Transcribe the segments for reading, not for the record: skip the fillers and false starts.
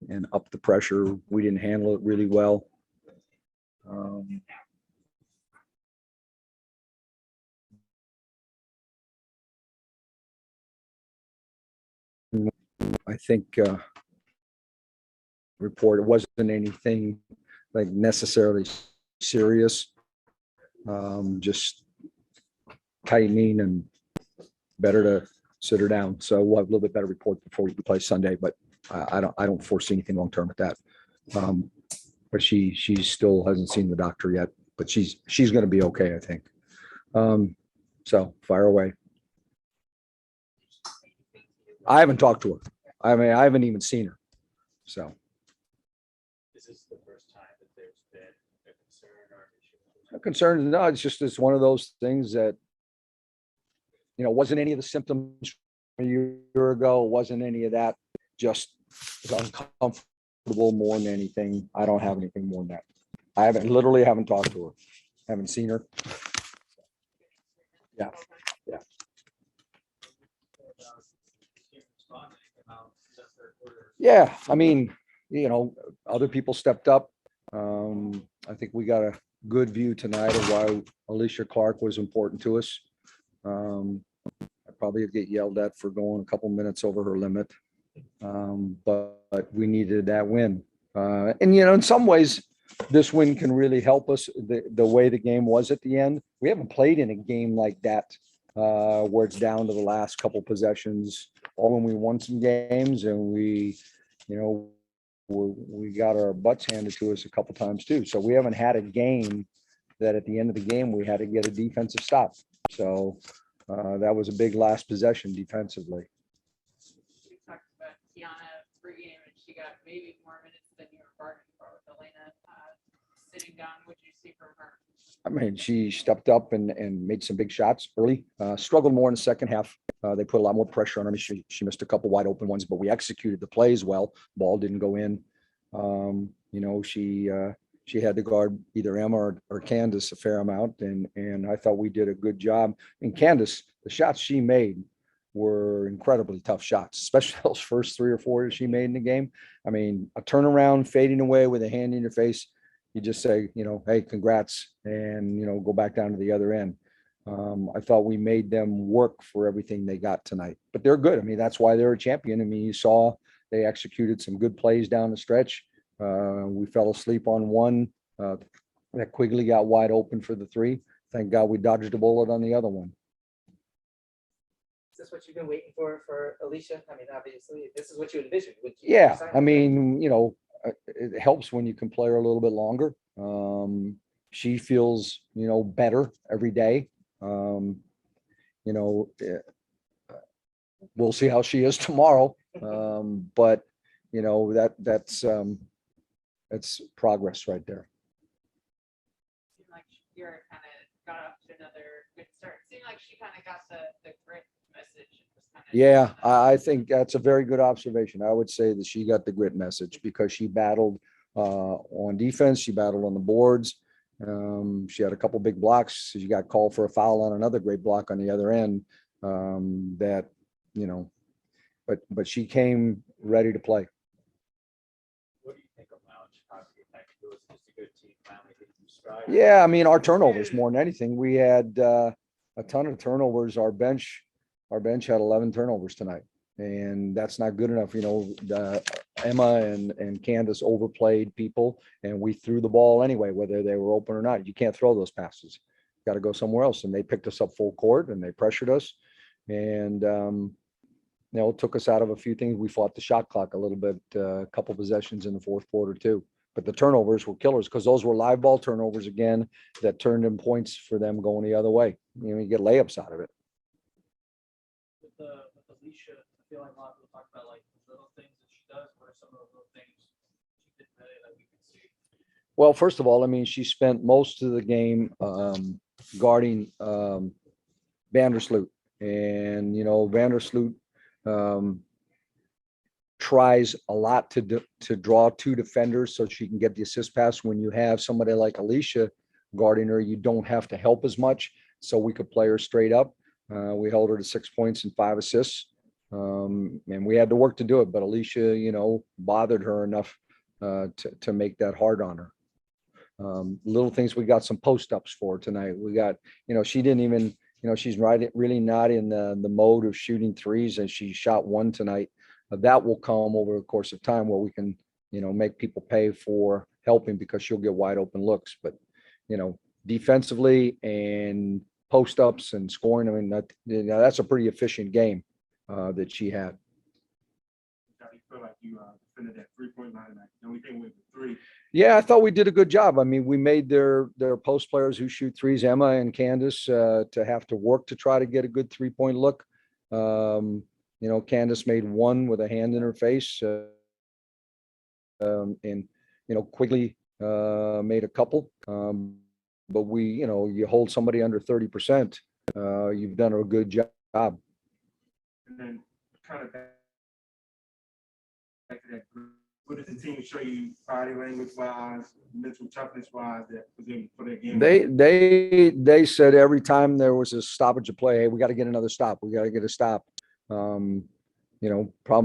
and up the pressure. We didn't handle it really well. I think report, it wasn't anything like necessarily serious, just tightening and better to sit her down. So we'll have a little bit better report before we play Sunday, but I don't foresee anything long term with that. But she still hasn't seen the doctor yet, but she's going to be okay, I think. So fire away. I haven't talked to her. I mean, I haven't even seen her. So. Is this the first time that there's been a concern or issue? A concern? No, it's one of those things that, wasn't any of the symptoms a year ago. Wasn't any of that. Just uncomfortable more than anything. I don't have anything more than that. I literally haven't talked to her. Haven't seen her. Yeah. Yeah. Yeah. I mean, other people stepped up. I think we got a good view tonight of why Alysha Clark was important to us. I probably get yelled at for going a couple minutes over her limit. But we needed that win. And, in some ways, this win can really help us the way the game was at the end. We haven't played in a game like that, where it's down to the last couple possessions, or when we won some games and we got our butts handed to us a couple times too. So we haven't had a game that at the end of the game, we had to get a defensive stop. So that was a big last possession defensively. We talked about Tiana pregame, and she got maybe more minutes than you were bargaining for with Elena sitting down. What did you see from her? I mean, she stepped up and made some big shots early. Struggled more in the second half. They put a lot more pressure on her. She missed a couple wide open ones, but we executed the plays well. Ball didn't go in. She had to guard either Emma or Candace a fair amount, and I thought we did a good job. And Candace, the shots she made were incredibly tough shots, especially those first 3 or 4 that she made in the game. I mean, a turnaround, fading away with a hand in your face. You just say, hey, congrats, and, go back down to the other end. I thought we made them work for everything they got tonight, but they're good. I mean, that's why they're a champion. I mean, you saw they executed some good plays down the stretch. We fell asleep on one that Quigley got wide open for the 3. Thank God we dodged a bullet on the other one. Is this what you've been waiting for Alysha? I mean, obviously, this is what you envisioned. Yeah, I mean, it helps when you can play her a little bit longer. She feels, better every day. We'll see how she is tomorrow. But that's progress right there. Seemed like you're kind of got off to another good start. It seemed like she kind of got the grit message. Yeah, I think that's a very good observation. I would say that she got the grit message because she battled on defense. She battled on the boards. She had a couple big blocks. She got called for a foul on another great block on the other end. But she came ready to play. What do you think about Chicago? It was just a good team finally hitting stride. Yeah, I mean, our turnovers more than anything. We had a ton of turnovers. Our bench had 11 turnovers tonight, and that's not good enough. Emma and Candace overplayed people, and we threw the ball anyway, whether they were open or not. You can't throw those passes. Got to go somewhere else. And they picked us up full court, and they pressured us, and it took us out of a few things. We fought the shot clock a little bit, a couple possessions in the fourth quarter too. But the turnovers were killers because those were live ball turnovers again that turned in points for them going the other way. You get layups out of it. With Alysha, I feel like a lot of people talk about like the little things that she does. What are some of those little things she did today that we can see? Well, first of all, I mean, she spent most of the game guarding Vandersloot, and Vandersloot tries a lot to draw 2 defenders so she can get the assist pass. When you have somebody like Alysha guarding her, you don't have to help as much, so we could play her straight up. We held her to 6 points and 5 assists. And we had to work to do it, but Alysha, bothered her enough to make that hard on her. Little things we got some post ups for tonight. We got, she didn't even, she's really not in the mode of shooting threes, and she shot one tonight. That will come over the course of time where we can, make people pay for helping because she'll get wide open looks. But, defensively and post ups and scoring, I mean, that's a pretty efficient game that she had. How do you feel like you defended that 3-point line tonight? The only thing with the three. Yeah, I thought we did a good job. I mean, we made their post players who shoot threes, Emma and Candace, to have to work to try to get a good 3-point look. Candace made one with a hand in her face, and Quigley made a couple. But you hold somebody under 30%, you've done a good job. And then kind of back to that group. What did the team show you body language wise, mental toughness wise that was in for that game? They said every time there was a stoppage of play, hey, we got to get another stop. We got to get a stop. Problem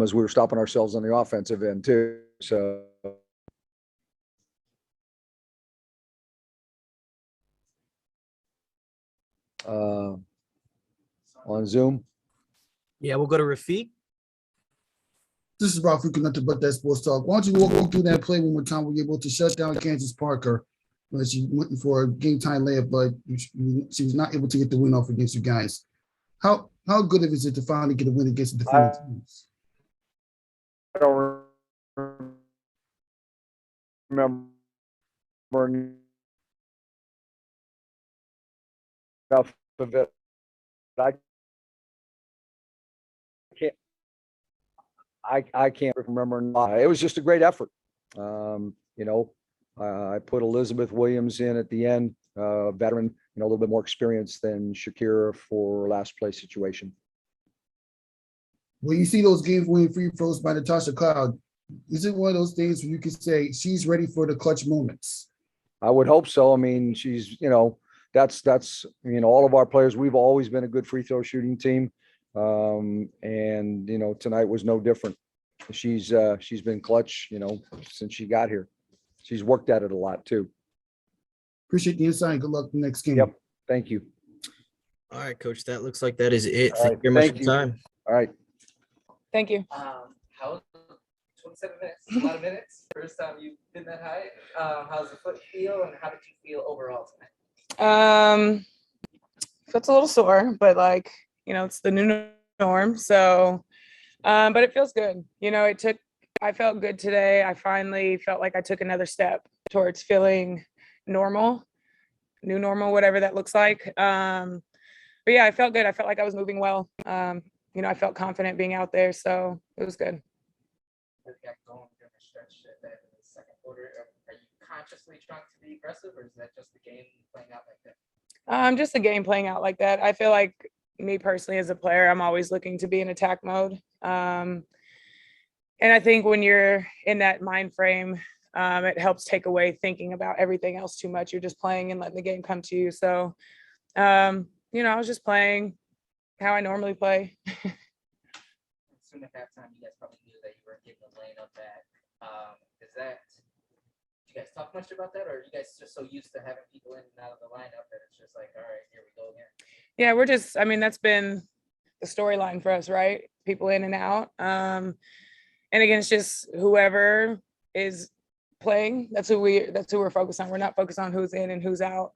is we were stopping ourselves on the offensive end too. So on Zoom. Yeah, we'll go to Rafiq. This is Ralph. We connected but that sports talk. Why don't you walk me through that play one more time? We were able to shut down Kansas Parker when she went for a game time layup, but she was not able to get the win off against you guys. How good is it to finally get a win against the defending teams? I don't remember enough of it. I can't remember. It was just a great effort. I put Elizabeth Williams in at the end, veteran, a little bit more experience than Shakira for last place situation. When you see those games winning free throws by Natasha Clark, is it one of those things where you can say she's ready for the clutch moments? I would hope so. I mean, she's, that's all of our players. We've always been a good free throw shooting team. And tonight was no different. She's been clutch, since she got here. She's worked at it a lot too. Appreciate the insight. Good luck in the next game. Yep. Thank you. All right, Coach. That looks like that is it. All Thank right, you very much thank for you. your time. All right. Thank you. How 27 minutes, a lot of minutes. First time you've been that high. How's the foot feel, and how did you feel overall tonight? Foot's a little sore, but it's the new norm. So, but it feels good. I felt good today. I finally felt like I took another step towards feeling normal, new normal, whatever that looks like. But yeah, I felt good. I felt like I was moving well. I felt confident being out there, so it was good. What you got going during the stretch in the second quarter? Are you consciously trying to be aggressive, or is that just the game playing out like that? Just the game playing out like that. I feel like me personally as a player, I'm always looking to be in attack mode. And I think when you're in that mind frame, it helps take away thinking about everything else too much. You're just playing and letting the game come to you. So, I was just playing how I normally play. Soon at that time, you guys probably knew that you were getting the lane up back. Did you guys talk much about that, or are you guys just so used to having people in and out of the lineup that it's just like, all right, here we go again? Yeah, that's been the storyline for us, right? People in and out. And again, it's just whoever is playing, that's who we're focused on. We're not focused on who's in and who's out.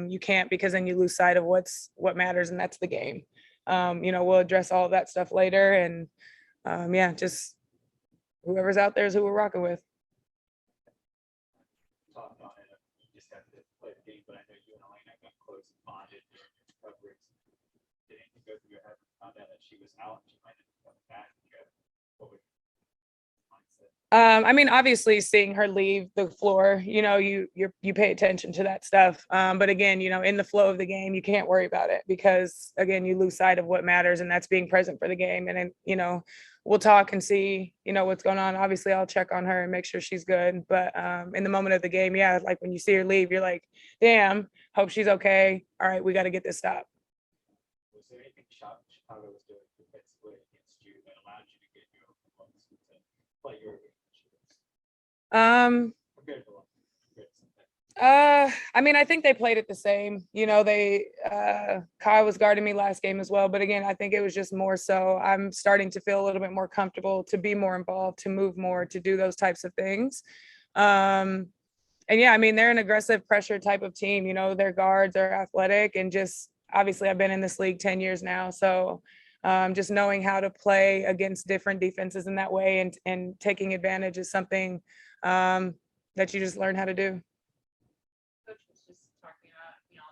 You can't, because then you lose sight of what matters, and that's the game. We'll address all of that stuff later, and just whoever's out there is who we're rocking with. Talked on it. You just have to play the game, but I know you and Elena got close and bonded during your coverage. Did anything go through your head when you found out that she was out and she might have come back? What would mindset? Obviously seeing her leave the floor, you pay attention to that stuff. But again, in the flow of the game, you can't worry about it because again, you lose sight of what matters, and that's being present for the game. And then, we'll talk and see, what's going on. Obviously I'll check on her and make sure she's good. But in the moment of the game, yeah, like when you see her leave, you're like, damn, hope she's okay. All right, we got to get this stopped. Was there anything Chicago was doing defensively against you that allowed Compared to like, compared to something. I mean, I think they played it the same. You know, Kai was guarding me last game as well. But again, I think it was just more so I'm starting to feel a little bit more comfortable to be more involved, to move more, to do those types of things. And yeah, I mean, they're an aggressive pressure type of team. You know, their guards are athletic and just obviously I've been in this league 10 years now. So just knowing how to play against different defenses in that way and taking advantage is something that you just learn how to do. Coach was just talking about, you know,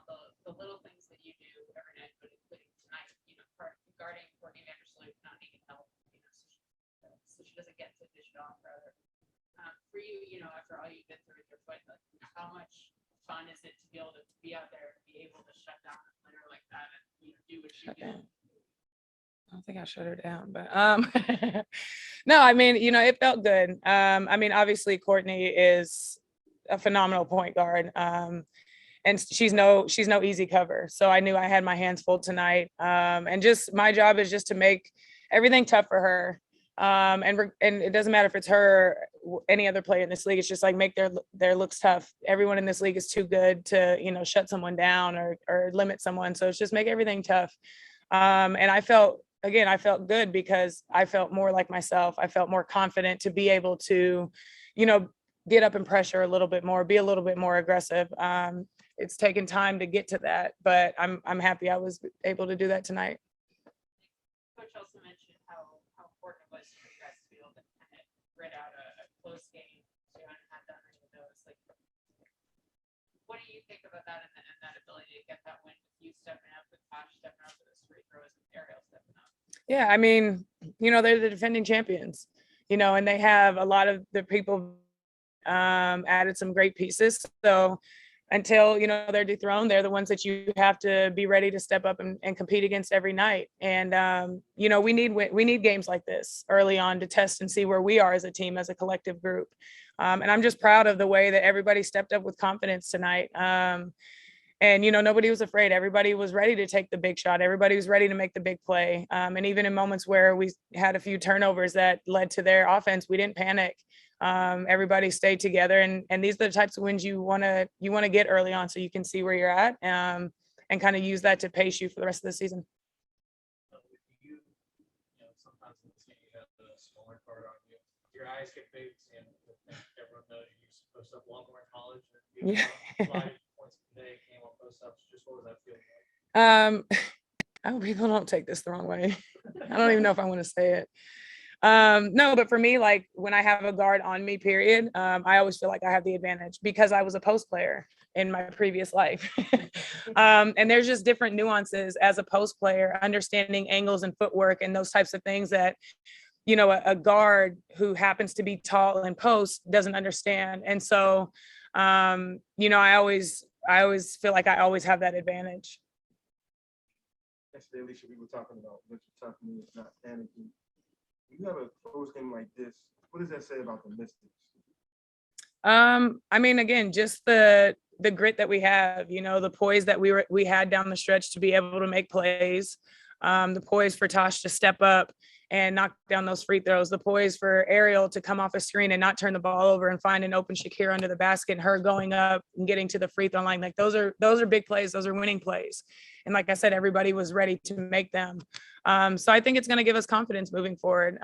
the little things that you do every night, but including tonight, you know, regarding Courtney Vandersloot not needing help, you know, so she doesn't get to dish it off rather. For you, you know, after all you've been through with your foot, like, how much fun is it to be able to be out there and be able to shut down a player like that and, you know, do what you do? I don't think I shut her down, but no, I mean, you know, it felt good. I mean, obviously Courtney is a phenomenal point guard. And she's no easy cover. So I knew I had my hands full tonight. And just my job is just to make everything tough for her. And it doesn't matter if it's her or any other player in this league. It's just like make their looks tough. Everyone in this league is too good to, you know, shut someone down or limit someone. So it's just make everything tough. And I felt good because I felt more like myself. I felt more confident to be able to, you know, get up and pressure a little bit more, be a little bit more aggressive. It's taken time to get to that, but I'm happy I was able to do that tonight. Coach also mentioned how important it was for you guys to be able to kind of grit out a close game. So you haven't had that many of those. Like, what do you think about that and that ability to get that win with you stepping up, with Tosh stepping up for those free throws, and Ariel stepping up? Yeah, I mean, you know, they're the defending champions, you know, and they have a lot of the people added some great pieces. So until, you know, they're dethroned, they're the ones that you have to be ready to step up and compete against every night. And, you know, we need games like this early on to test and see where we are as a team, as a collective group. And I'm just proud of the way that everybody stepped up with confidence tonight. And, you know, nobody was afraid. Everybody was ready to take the big shot. Everybody was ready to make the big play. And even in moments where we had a few turnovers that led to their offense, we didn't panic. Everybody stayed together, and these are the types of wins you want to get early on, so you can see where you're at, and kind of use that to pace you for the rest of the season. You know, sometimes in this game you have the smaller card on you. Your eyes get big, and everyone knows you used to post up a lot more in college. Yeah. A lot of points today came on post ups. Just what was that feeling like? I hope people don't take this the wrong way. I don't even know if I want to say it. No, but for me, like when I have a guard on me, period, I always feel like I have the advantage because I was a post player in my previous life. And there's just different nuances as a post player, understanding angles and footwork and those types of things that, you know, a guard who happens to be tall and post doesn't understand. And so, you know, I always feel like I always have that advantage. Yesterday, Alysha, we were talking about mental toughness, not panicking. You have a close game like this. What does that say about the Mystics? I mean, again, just the grit that we have, you know, the poise that we had down the stretch to be able to make plays, the poise for Tosh to step up and knock down those free throws, the poise for Ariel to come off a screen and not turn the ball over and find an open Shakira under the basket, and her going up and getting to the free throw line. Like those are big plays. Those are winning plays. And like I said, everybody was ready to make them. So I think it's going to give us confidence moving forward.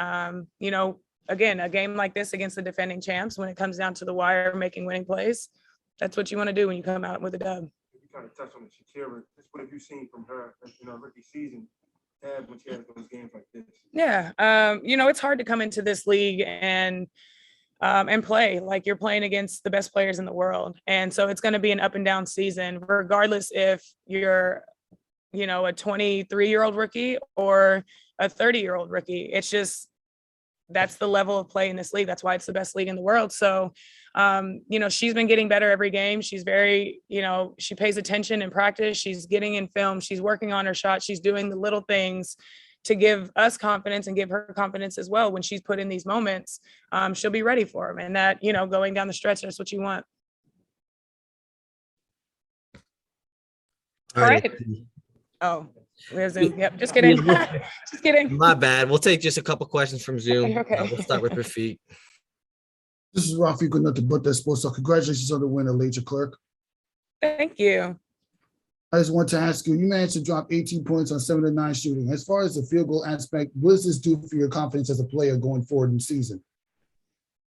You know, again, a game like this against the defending champs, when it comes down to the wire, making winning plays, that's what you want to do when you come out with a dub. You kind of touched on the Shakira. What have you seen from her in her rookie season? When she has those games like this. Yeah, you know, it's hard to come into this league and play like you're playing against the best players in the world. And so it's going to be an up and down season, regardless if you're, you know, a 23-year-old rookie or a 30-year-old rookie. It's just, that's the level of play in this league. That's why it's the best league in the world. So, you know, she's been getting better every game. She's very, you know, she pays attention in practice. She's getting in film. She's working on her shot. She's doing the little things to give us confidence and give her confidence as well. When she's put in these moments, she'll be ready for them. And that, you know, going down the stretch, that's what you want. All right. Oh, we're Zoom. Yep. Just kidding. Just kidding. My bad. We'll take just a couple questions from Zoom. Okay. We'll start with Rafiq. This is Rafi good nothing but that sports talk. Congratulations on the win, Alysha Clark. Thank you. I just want to ask you, you managed to drop 18 points on 7 to 9 shooting. As far as the field goal aspect, what does this do for your confidence as a player going forward in the season?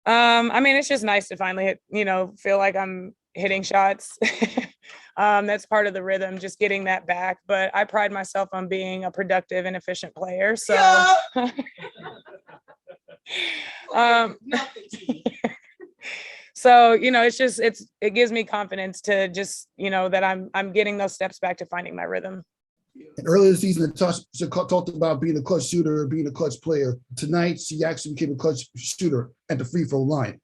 I mean, it's just nice to finally hit, feel like I'm hitting shots. That's part of the rhythm, just getting that back. But I pride myself on being a productive and efficient player. So so, it gives me confidence to just, that I'm getting those steps back to finding my rhythm. And earlier this season, Natasha talked about being a clutch shooter, being a clutch player. Tonight, she actually became a clutch shooter at the free throw line.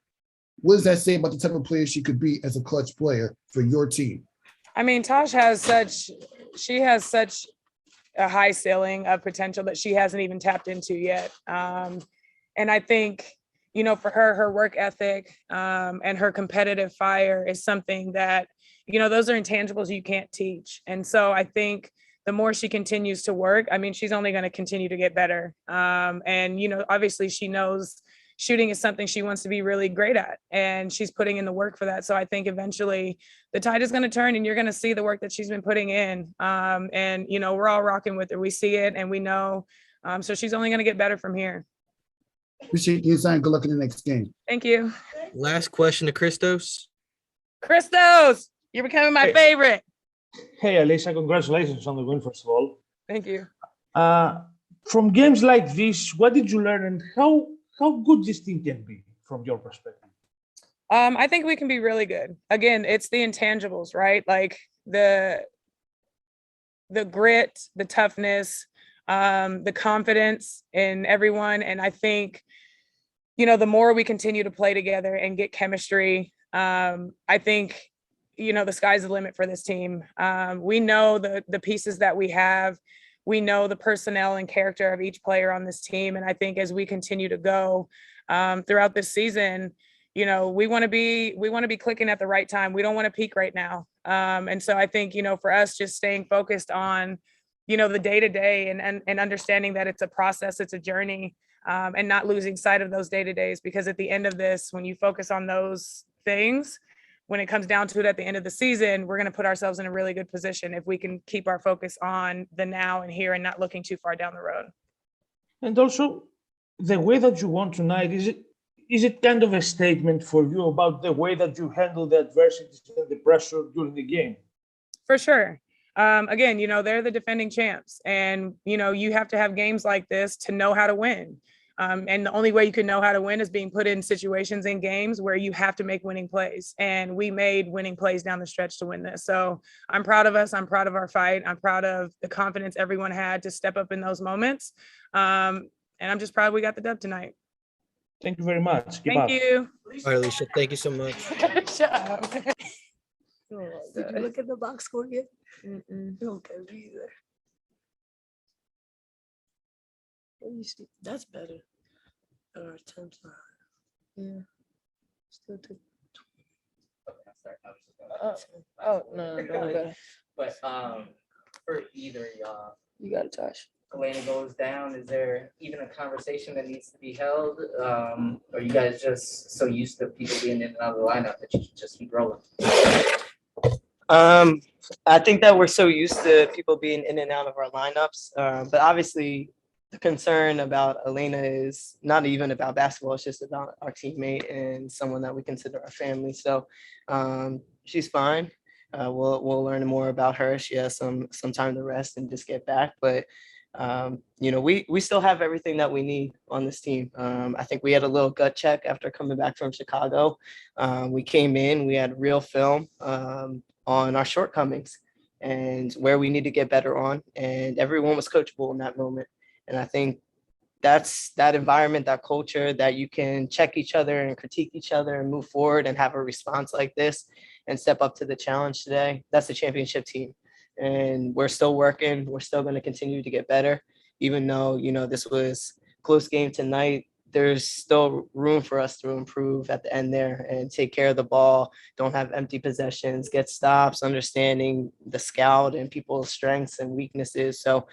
What does that say about the type of player she could be as a clutch player for your team? I mean, Tosh has such a high ceiling of potential that she hasn't even tapped into yet. And I think, for her work ethic and her competitive fire is something that, those are intangibles you can't teach. And so I think the more she continues to work, I mean, she's only going to continue to get better. And, obviously she knows shooting is something she wants to be really great at, and she's putting in the work for that. So I think eventually the tide is going to turn and you're going to see the work that she's been putting in. And, we're all rocking with her. We see it and we know. So she's only going to get better from here. Appreciate the insight. Good luck in the next game. Thank you. Last question to Christos. Christos, you're becoming my favorite. Hey, Alysha, congratulations on the win, first of all. Thank you. From games like this, what did you learn and how good this team can be from your perspective? I think we can be really good. Again, it's the intangibles, right? Like the grit, the toughness, the confidence in everyone. And I think, the more we continue to play together and get chemistry, I think, the sky's the limit for this team. We know the pieces that we have. We know the personnel and character of each player on this team. And I think as we continue to go throughout this season, we want to be clicking at the right time. We don't want to peak right now. And so I think, for us, just staying focused on, the day-to-day and understanding that it's a process, it's a journey, and not losing sight of those day-to-days, because at the end of this, when you focus on those things, when it comes down to it at the end of the season, we're going to put ourselves in a really good position if we can keep our focus on the now and here and not looking too far down the road. And also, the way that you won tonight, is it kind of a statement for you about the way that you handle the adversity and the pressure during the game? For sure. Again, they're the defending champs, and, you have to have games like this to know how to win. And the only way you can know how to win is being put in situations in games where you have to make winning plays. And we made winning plays down the stretch to win this. So I'm proud of us. I'm proud of our fight. I'm proud of the confidence everyone had to step up in those moments. And I'm just proud we got the dub tonight. Thank you very much. Keep Thank up. you. All right, Alysha, thank you so much. Shut up. Did you look at the box score yet? Okay, me either. Let me see. That's better. Our temps are high. Yeah. Still took. No, better. But for either of y'all, You got it, Josh. Elena goes down, is there even a conversation that needs to be held? Or you guys just so used to people being in and out of the lineup that you just keep rolling? I think that we're so used to people being in and out of our lineups, but obviously the concern about Elena is not even about basketball. It's just about our teammate and someone that we consider our family. So she's fine. We'll learn more about her. She has some time to rest and just get back. But we still have everything that we need on this team. I think we had a little gut check after coming back from Chicago. We came in, we had real film on our shortcomings and where we need to get better on. And everyone was coachable in that moment. And I think that's that environment, that culture that you can check each other and critique each other and move forward and have a response like this and step up to the challenge today. That's the championship team. And we're still working. We're still going to continue to get better, even though, this was a close game tonight. There's still room for us to improve at the end there and take care of the ball. Don't have empty possessions, get stops, understanding the scout and people's strengths and weaknesses. So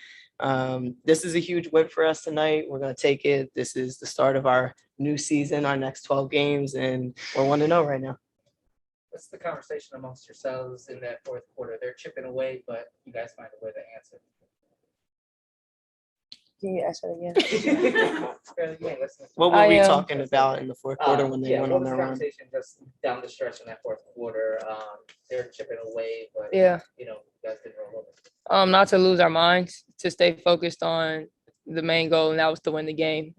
this is a huge win for us tonight. We're going to take it. This is the start of our new season, our next 12 games, and we're 1-0 right now. What's the conversation amongst yourselves in that fourth quarter? They're chipping away, but you guys find a way to answer. Can you ask that again? What were we talking about in the fourth quarter when they Yeah, went what on was their the run? conversation just down the stretch in that fourth quarter? They're chipping away, but Yeah. you guys didn't roll over. Not to lose our minds, to stay focused on the main goal, and that was to win the game.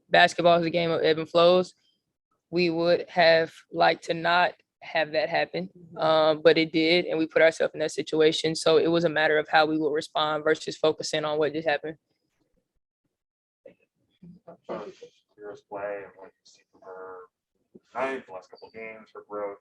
Basketball is a game of ebb and flows. We would have liked to not have that happen, but it did, and we put ourselves in that situation. So it was a matter of how we would respond versus focusing on what just happened. Heroes play and what you see from her tonight, the last couple of games, her growth.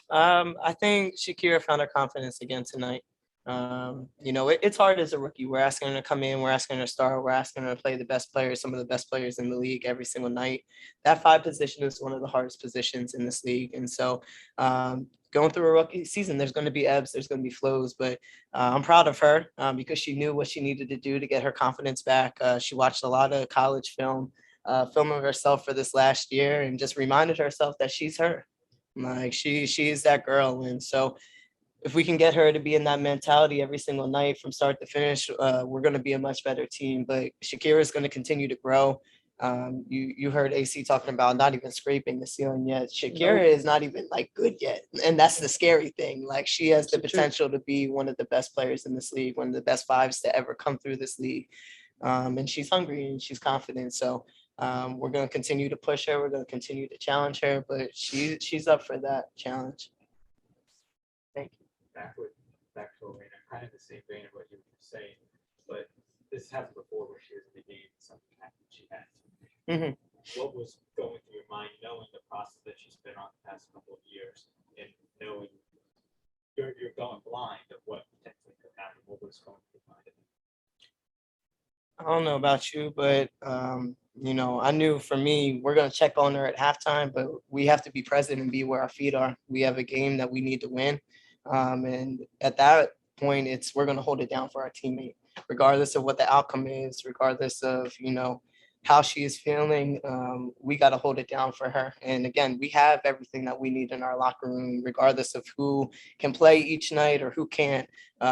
I think Shakira found her confidence again tonight. It's hard as a rookie. We're asking her to come in, we're asking her to start, we're asking her to play the best players, some of the best players in the league every single night. That 5 position is one of the hardest positions in this league. And so going through a rookie season, there's going to be ebbs, there's going to be flows, but I'm proud of her because she knew what she needed to do to get her confidence back. She watched a lot of college film of herself for this last year and just reminded herself that she's her. Like she is that girl. And so if we can get her to be in that mentality every single night from start to finish, we're going to be a much better team. But Shakira is going to continue to grow. You heard AC talking about not even scraping the ceiling yet. Shakira is not even like good yet. And that's the scary thing. Like she has the potential to be one of the best players in this league, one of the best 5s to ever come through this league. And she's hungry and she's confident. So we're going to continue to push her. We're going to continue to challenge her, but she's up for that challenge. Thank you. Back to Elena, kind of the same vein of what you were saying, but this happened before where she was in the game, something happened, she had to. What was going through your mind, knowing the process that she's been on the past couple of years, and knowing you're going blind of what potentially could happen? What was going through your mind? I don't know about you, but I knew for me, we're gonna check on her at halftime, but we have to be present and be where our feet are. We have a game that we need to win, and at that point, we're gonna hold it down for our teammate, regardless of what the outcome is, regardless of how she is feeling. We got to hold it down for her. And again, we have everything that we need in our locker room, regardless of who can play each night or who can't.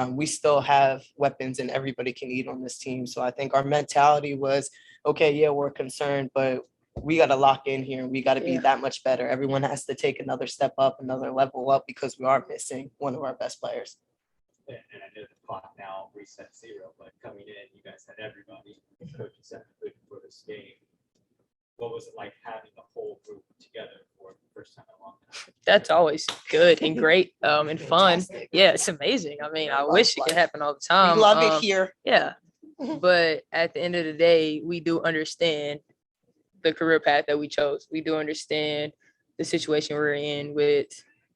We still have weapons and everybody can eat on this team. So I think our mentality was, okay, yeah, we're concerned, but we got to lock in here. We got to be that much better. Everyone has to take another step up, another level up, because we are missing one of our best players. And I know the clock now reset 0, but coming in, you guys had everybody, coaches said for this game. What was it like having the whole group together for the first time in a long time? That's always good and great and fun. Yeah, it's amazing. I mean, I wish it could happen all the time. We love it here. Yeah. But at the end of the day, we do understand the career path that we chose. We do understand the situation we're in with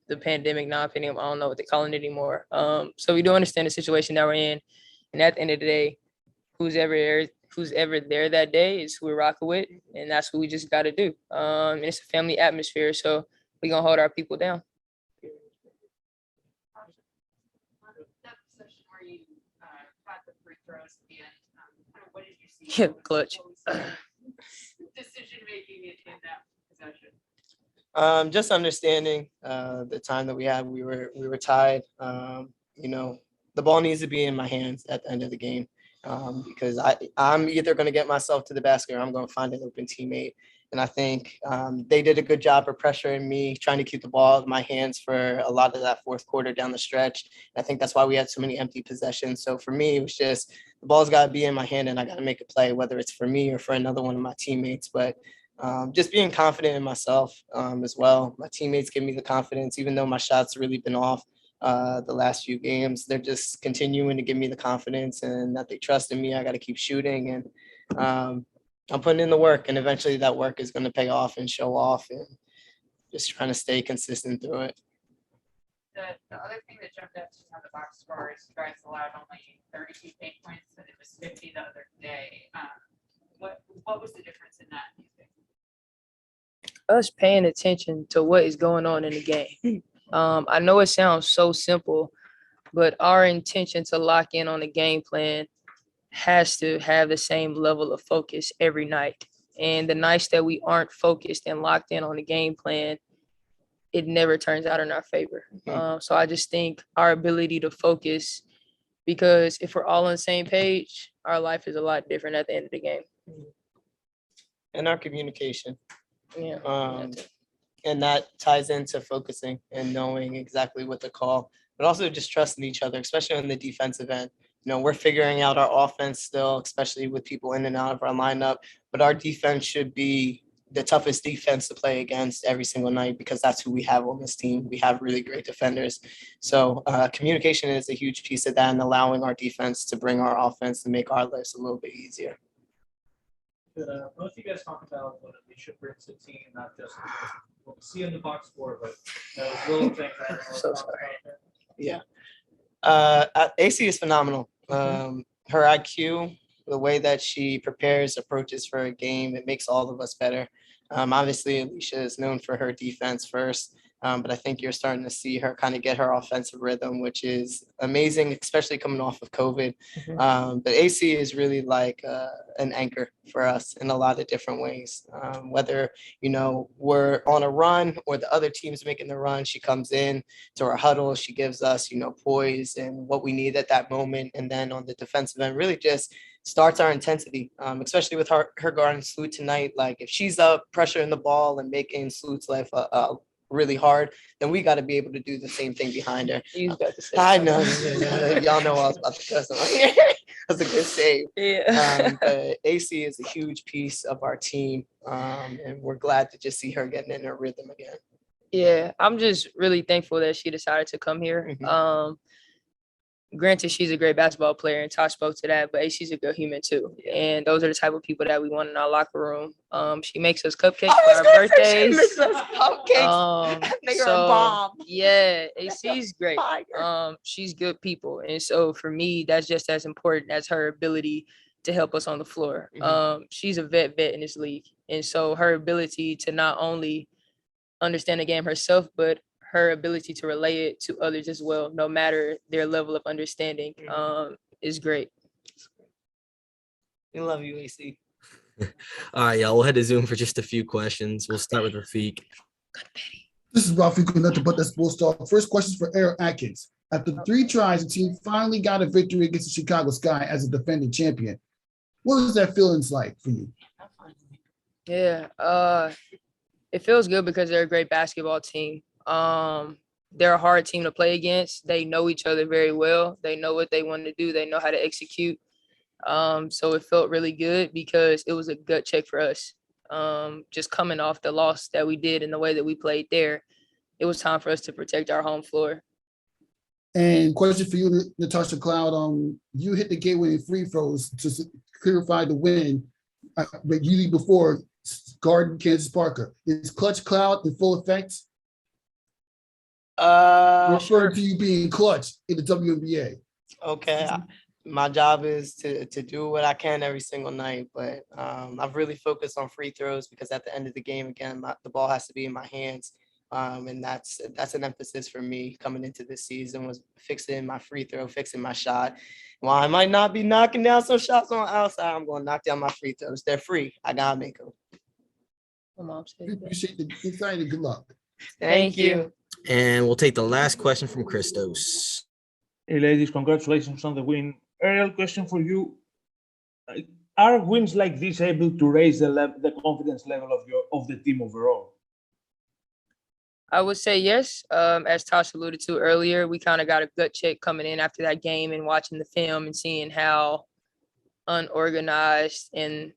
the pandemic, non-pandemic, I don't know what they're calling it anymore. So we do understand the situation that we're in. And at the end of the day, who's ever there that day is who we're rocking with. And that's what we just got to do. And it's a family atmosphere. So we're going to hold our people down. That session where you caught the free throws at the end, what did you see? Yeah, clutch. Decision making in that possession. Just understanding the time that we had. We were tied. The ball needs to be in my hands at the end of the game because I'm either going to get myself to the basket or I'm going to find an open teammate. And I think they did a good job of pressuring me, trying to keep the ball in my hands for a lot of that fourth quarter down the stretch. And I think that's why we had so many empty possessions. So for me, it was just the ball's got to be in my hand and I got to make a play, whether it's for me or for another one of my teammates. But just being confident in myself as well. My teammates give me the confidence, even though my shots really been off the last few games. They're just continuing to give me the confidence and that they trust in me. I got to keep shooting and I'm putting in the work, and eventually that work is going to pay off and show off, and just trying to stay consistent through it. The other thing that jumped out to me on the box score is you guys allowed only 32 paint points, and it was 50 the other day. What was the difference in that, do you think? Us paying attention to what is going on in the game. I know it sounds so simple, but our intention to lock in on the game plan has to have the same level of focus every night. And the nights that we aren't focused and locked in on the game plan, it never turns out in our favor. So I just think our ability to focus, because if we're all on the same page, our life is a lot different at the end of the game. And our communication. Yeah. And that ties into focusing and knowing exactly what to call, but also just trusting each other, especially on the defensive end. You know, we're figuring out our offense still, especially with people in and out of our lineup, but our defense should be the toughest defense to play against every single night because that's who we have on this team. We have really great defenders. So communication is a huge piece of that, and allowing our defense to bring our offense to make our lives a little bit easier. Most of you guys talk about what Alysha brings to the team, not just what we see in the box score, but those little things. I don't know So about sorry. that. Yeah. AC is phenomenal. Her IQ, the way that she prepares, approaches for a game, it makes all of us better. Obviously, Alysha is known for her defense first, but I think you're starting to see her kind of get her offensive rhythm, which is amazing, especially coming off of COVID. But AC is really like an anchor for us in a lot of different ways. Whether, you know, we're on a run or the other team's making the run, she comes in to our huddle. She gives us, you know, poise and what we need at that moment. And then on the defensive end, really just starts our intensity, especially with her guarding Sloot tonight. Like if she's up pressuring the ball and making Sloot's life really hard, then we got to be able to do the same thing behind her. You was about to say I know. something. Y'all know I was about to cuss. That's a good save. Yeah. But AC is a huge piece of our team, and we're glad to just see her getting in her rhythm again. Yeah, I'm just really thankful that she decided to come here. Granted, she's a great basketball player, and Tosh spoke to that, but she's a good human too. And those are the type of people that we want in our locker room. She makes us cupcakes for our birthdays. She makes us cupcakes. So yeah, AC's great. She's good people, and so for me, that's just as important as her ability to help us on the floor. She's a vet in this league, and so her ability to not only understand the game herself, but her ability to relay it to others as well, no matter their level of understanding, is great. We love you, AC. All right, y'all. We'll head to Zoom for just a few questions. We'll start with Rafiq. This is Ralphie with nothing but that sports talk. First question is for Ariel Atkins. After 3 tries, the team finally got a victory against the Chicago Sky as a defending champion. What was that feelings like for you? Yeah, it feels good because they're a great basketball team. They're a hard team to play against. They know each other very well. They know what they want to do. They know how to execute. So it felt really good because it was a gut check for us. Just coming off the loss that we did and the way that we played there, it was time for us to protect our home floor. And question for you, Natasha Cloud. You hit the game-winning free throws to clarify the win, but usually before guarding Kansas Parker. Is Clutch Cloud in full effect? Referring to you being clutch in the WNBA. Okay. My job is to do what I can every single night, but I've really focused on free throws because at the end of the game, again, the ball has to be in my hands. And that's an emphasis for me coming into this season, was fixing my free throw, fixing my shot. While I might not be knocking down some shots on the outside, I'm going to knock down my free throws. They're free. I got to make them. Appreciate the insight and good luck. Thank you. And we'll take the last question from Christos. Hey, ladies, congratulations on the win. Ariel, question for you. Are wins like this able to raise the confidence level of the team overall? I would say yes. As Tosh alluded to earlier, we kind of got a gut check coming in after that game and watching the film and seeing how unorganized and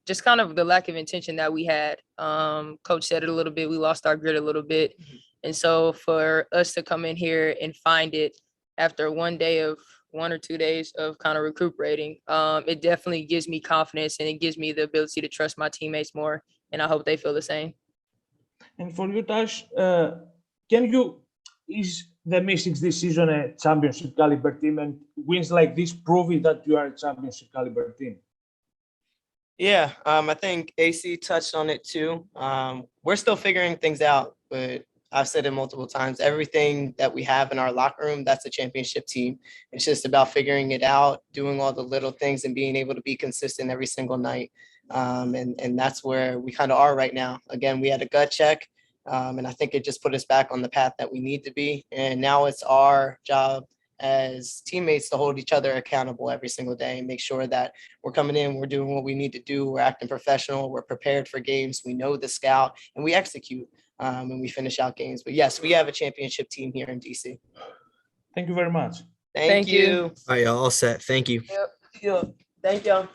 just kind of the lack of intention that we had. Coach said it a little bit. We lost our grit a little bit. And so for us to come in here and find it after 1 or 2 days of kind of recuperating, it definitely gives me confidence and it gives me the ability to trust my teammates more. And I hope they feel the same. And for you, Tash, is the Mystics this season a championship caliber team, and wins like this proving that you are a championship caliber team? Yeah, I think AC touched on it too. We're still figuring things out, but I've said it multiple times, everything that we have in our locker room, that's a championship team. It's just about figuring it out, doing all the little things and being able to be consistent every single night. And that's where we kind of are right now. Again, we had a gut check, and I think it just put us back on the path that we need to be. And now it's our job as teammates to hold each other accountable every single day and make sure that we're coming in, we're doing what we need to do, we're acting professional, we're prepared for games, we know the scout, and we execute, and we finish out games. But yes, we have a championship team here in DC. Thank you very much. Thank you. All right, y'all, all set. Thank you. Yep. Thank you.